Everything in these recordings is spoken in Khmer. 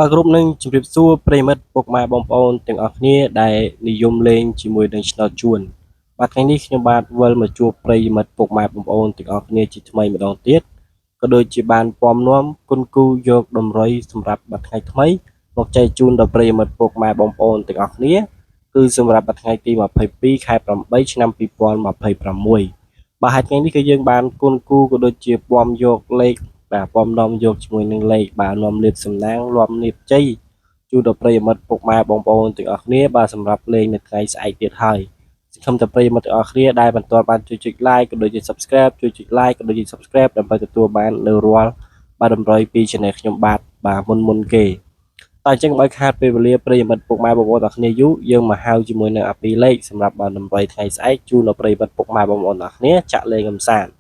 បាទគ្រប់នឹងជម្រាបសួរប្រិមិត្តពុកម៉ែបងប្អូនទាំងអស់គ្នាដែលនិយមលេងជាមួយនឹងឆ្នោតជួនបាទថ្ងៃនេះខ្ញុំបាទវិលមកជួបប្រិមិត្តពុកម៉ែបងប្អូនទាំងអស់គ្នាជាថ្មីម្ដងទៀតក៏ដូចជាបានពំនាំគុណគូយកតម្រុយសម្រាប់បាទថ្ងៃថ្មីមកចែកជូនដល់ប្រិមិត្តពុកម៉ែបងប្អូនទាំងអស់គ្នាគឺសម្រាប់បាទថ្ងៃទី22ខែ8ឆ្នាំ2026បាទហើយថ្ងៃនេះគឺយើងបានគុណគូក៏ដូចជាពំយកលេខបាទពំនាំយកជាមួយនឹងលេខបាទនាំលាភសំណាងនាំលាភជ័យជូនដល់ប្រិយមិត្តពុកម៉ែបងប្អូនទាំងអស់គ្នាបាទសម្រាប់លេងនៅថ្ងៃស្អែកទៀតហើយសង្ឃឹមតែប្រិយមិត្តទាំងអស់គ្នាដែលមិនទាន់បានជួយចុច like ក៏ដូចជា subscribe ជួយចុច like ក៏ដូចជា subscribe ដើម្បីទទួលបាននៅរាល់បាទតម្រុយពី channel ខ្ញុំបាទមុនគេតែអញ្ចឹងបើខាតពេលវេលាប្រិយមិត្តពុកម៉ែបងប្អូនទាំងគ្នាយូរយើងមកហៅជាមួយនឹងអាពីលេខសម្រាប់បាទតម្រុយថ្ងៃស្អែកជូនដល់ប្រិយមិត្តពុកម៉ែបងប្អូនទាំងគ្នាចាក់លេងកំសាន្ត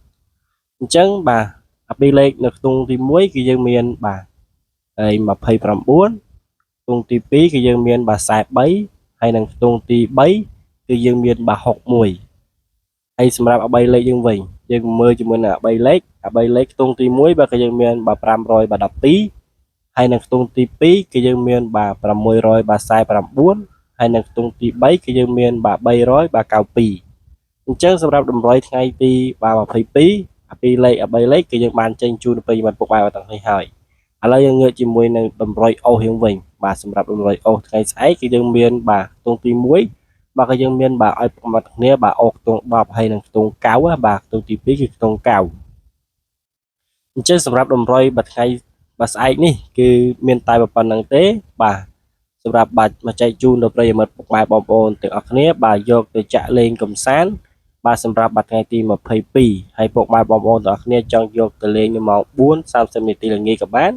អញ្ចឹងបាទអាពីលេខនៅក្នុងទី1គឺយើងមានបាទហើយ29ខ្ទង់ទី2គឺយើងមានបាទ43ហើយនឹងខ្ទង់ទី3គឺយើងមានបាទ61ហើយសម្រាប់អា3លេខយើងវិញយើងមើលជាមួយនឹងអា3លេខខ្ទង់ទី1បាទគឺយើងមានបាទ500បាទ12ហើយនឹងខ្ទង់ទី2គឺយើងមានបាទ600បាទ49ហើយនឹងខ្ទង់ទី3គឺយើងមានបាទ300បាទ92អញ្ចឹងសម្រាប់តម្រុយថ្ងៃទីបាទ22អា2លេខអា3លេខគឺយើងបានចេញជូនទៅប្រិយមិត្តពុកម៉ែទាំងនេះហើយឥឡូវយើងងើបជាមួយនឹងតម្រុយអូសយើងវិញបាទសម្រាប់តម្រុយអូសថ្ងៃស្អែកគឺយើងមានបាទខ្ទង់ទី1បាទក៏យើងមានបាទឲ្យប្រមាណគ្នាបាទអូសខ្ទង់10ហើយនឹងខ្ទង់9បាទខ្ទង់ទី2គឺខ្ទង់9អញ្ចឹងសម្រាប់តម្រុយបាទថ្ងៃបាទស្អែកនេះគឺមានតែប៉ុណ្្នឹងទេបាទសម្រាប់បាទមកចែកជូនដល់ប្រិយមិត្តពុកម៉ែបងប្អូនទាំងអស់គ្នាបាទយកទៅចាក់លេងកំសាន្តបាទសម្រាប់បាទថ្ងៃទី22ហើយពុកម៉ែបងប្អូនទាំងអស់គ្នាចង់យកទៅលេងនៅម៉ោង4:30នាទីល្ងាចក៏បាន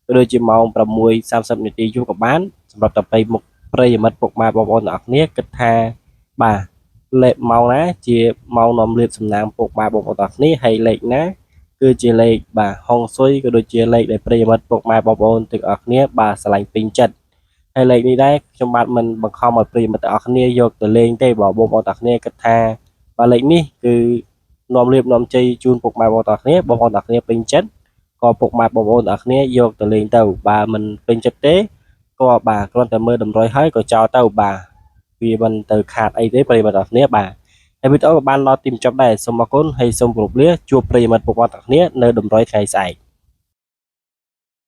ក៏ដូចជាម៉ោង6:30នាទីយប់ក៏បានសម្រាប់តែប្រិយមិត្តពុកម៉ែបងប្អូនទាំងអស់គ្នាគិតថាបាទលេខម៉ោងណាជាម៉ោងនាំលាភសំណាងពុកម៉ែបងប្អូនទាំងអស់គ្នាហើយលេខណាគឺជាលេខបាទហុងស៊ុយក៏ដូចជាលេខដែលប្រិយមិត្តពុកម៉ែបងប្អូនទាំងអស់គ្នាបាទឆ្លាញ់ពេញចិត្តហើយលេខនេះដែរខ្ញុំបាទមិនបង្ខំឲ្យប្រិយមិត្តទាំងអស់គ្នាយកទៅលេងទេបងប្អូនទាំងអស់គ្នាគិតថាបាទលេខនេះគឺនាំលាភនាំជ័យជូនពុកម៉ែបងប្អូនទាំងអស់គ្នាបងប្អូនទាំងអស់គ្នាពេញចិត្តក៏ពុកម៉ែបងប្អូនទាំងអស់គ្នាយកទៅលេងទៅបើមិនពេញចិត្តទេក៏បាទគ្រាន់តែមើលតម្រុយហើយក៏ចោលទៅបាទវាមិនទៅខាតអីទេប្រិយមិត្តទាំងអស់គ្នាបាទហើយវីដេអូក៏បានដល់ទីបញ្ចប់ដែរសូមអរគុណហើយសូមគោរពលាជួបប្រិយមិត្តពុកម៉ែទាំងអស់គ្នានៅតម្រុយថ្ងៃស្អែក